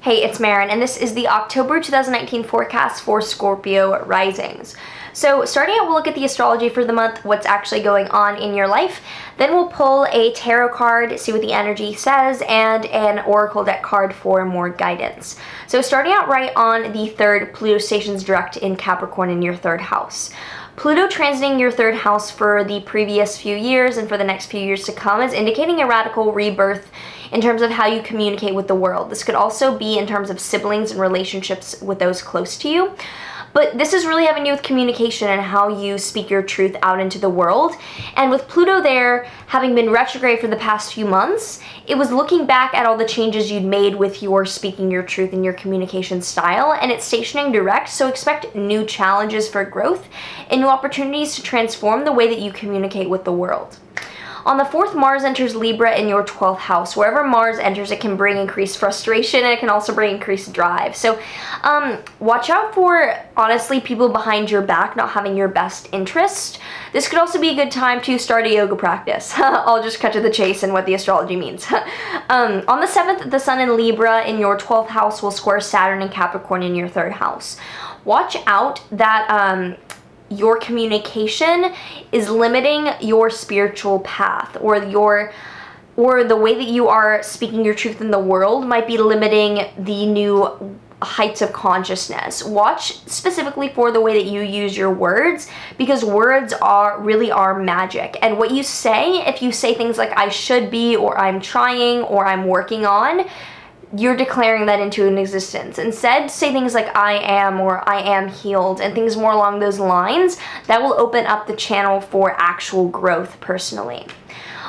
Hey, it's Maren, and this is the October 2019 forecast for Scorpio Risings. So starting out, we'll look at the astrology for the month, what's actually going on in your life. Then we'll pull a tarot card, see what the energy says, and an oracle deck card for more guidance. So starting out right on the 3rd, Pluto stations direct in Capricorn in your 3rd house. Pluto transiting your 3rd house for the previous few years and for the next few years to come is indicating a radical rebirth in terms of how you communicate with the world. This could also be in terms of siblings and relationships with those close to you. But this is really having to do with communication and how you speak your truth out into the world. And with Pluto there having been retrograde for the past few months, it was looking back at all the changes you'd made with your speaking your truth and your communication style, and it's stationing direct, so expect new challenges for growth and new opportunities to transform the way that you communicate with the world. On the 4th, Mars enters Libra in your 12th house. Wherever Mars enters, it can bring increased frustration, and it can also bring increased drive. So watch out for, honestly, people behind your back not having your best interest. This could also be a good time to start a yoga practice. I'll just cut to the chase and what the astrology means. On the 7th, the Sun in Libra in your 12th house will square Saturn and Capricorn in your 3rd house. Watch out that your communication is limiting your spiritual path, or the way that you are speaking your truth in the world might be limiting the new heights of consciousness. Watch specifically for the way that you use your words, because words really are magic. And what you say, if you say things like I should be, or I'm trying, or I'm working on, you're declaring that into an existence. Instead, say things like I am, or I am healed, and things more along those lines. That will open up the channel for actual growth personally.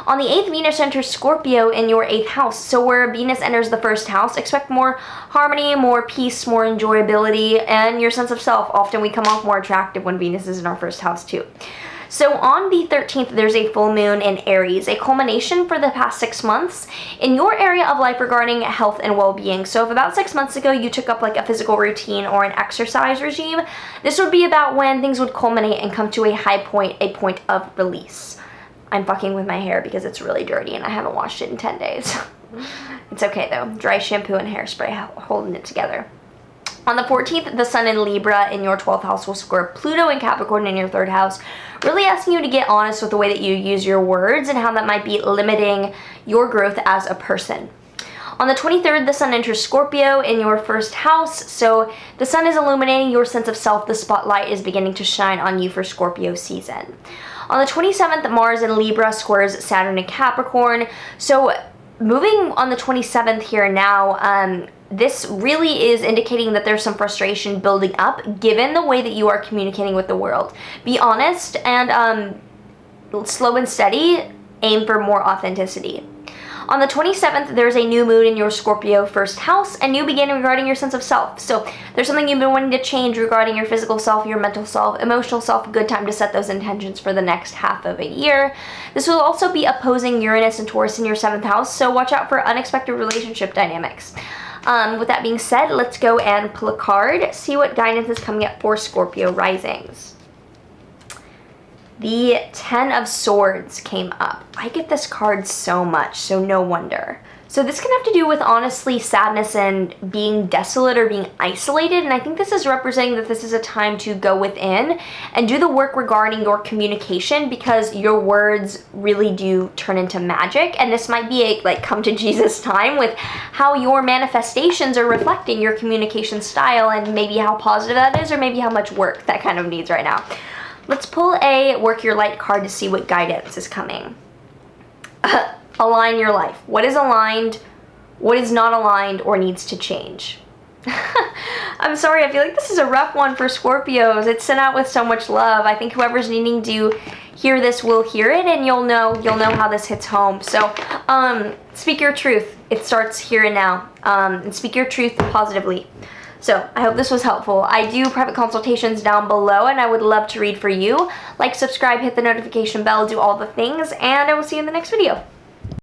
On the 8th, Venus enters Scorpio in your 8th house. So where Venus enters the 1st house, expect more harmony, more peace, more enjoyability, and your sense of self. Often we come off more attractive when Venus is in our 1st house too. So on the 13th, there's a full moon in Aries, a culmination for the past 6 months in your area of life regarding health and well-being. So if about 6 months ago you took up like a physical routine or an exercise regime, this would be about when things would culminate and come to a high point, a point of release. I'm fucking with my hair because it's really dirty and I haven't washed it in 10 days. It's okay though. Dry shampoo and hairspray holding it together. On the 14th, the Sun in Libra in your 12th house will square Pluto and Capricorn in your 3rd house, really asking you to get honest with the way that you use your words and how that might be limiting your growth as a person. On the 23rd, the Sun enters Scorpio in your 1st house, so the Sun is illuminating your sense of self. The spotlight is beginning to shine on you for Scorpio season. On the 27th, Mars in Libra squares Saturn and Capricorn, so moving on the 27th here now, this really is indicating that there's some frustration building up given the way that you are communicating with the world. Be honest and slow and steady, aim for more authenticity. On the 27th, there's a new moon in your Scorpio 1st house, a new beginning regarding your sense of self. So there's something you've been wanting to change regarding your physical self, your mental self, emotional self. Good time to set those intentions for the next half of a year. This will also be opposing Uranus and Taurus in your 7th house, so watch out for unexpected relationship dynamics. With that being said, let's go and pull a card, see what guidance is coming up for Scorpio Risings. The 10 of Swords came up. I get this card so much, so no wonder. So this can have to do with, honestly, sadness and being desolate or being isolated, and I think this is representing that this is a time to go within and do the work regarding your communication, because your words really do turn into magic, and this might be a like come to Jesus time with how your manifestations are reflecting your communication style, and maybe how positive that is, or maybe how much work that kind of needs right now. Let's pull a Work Your Light card to see what guidance is coming. Align your life. What is aligned? What is not aligned or needs to change? I'm sorry, I feel like this is a rough one for Scorpios. It's sent out with so much love. I think whoever's needing to hear this will hear it, and you'll know how this hits home. So speak your truth. It starts here and now. And speak your truth positively. So I hope this was helpful. I do private consultations down below, and I would love to read for you. Like, subscribe, hit the notification bell, do all the things, and I will see you in the next video.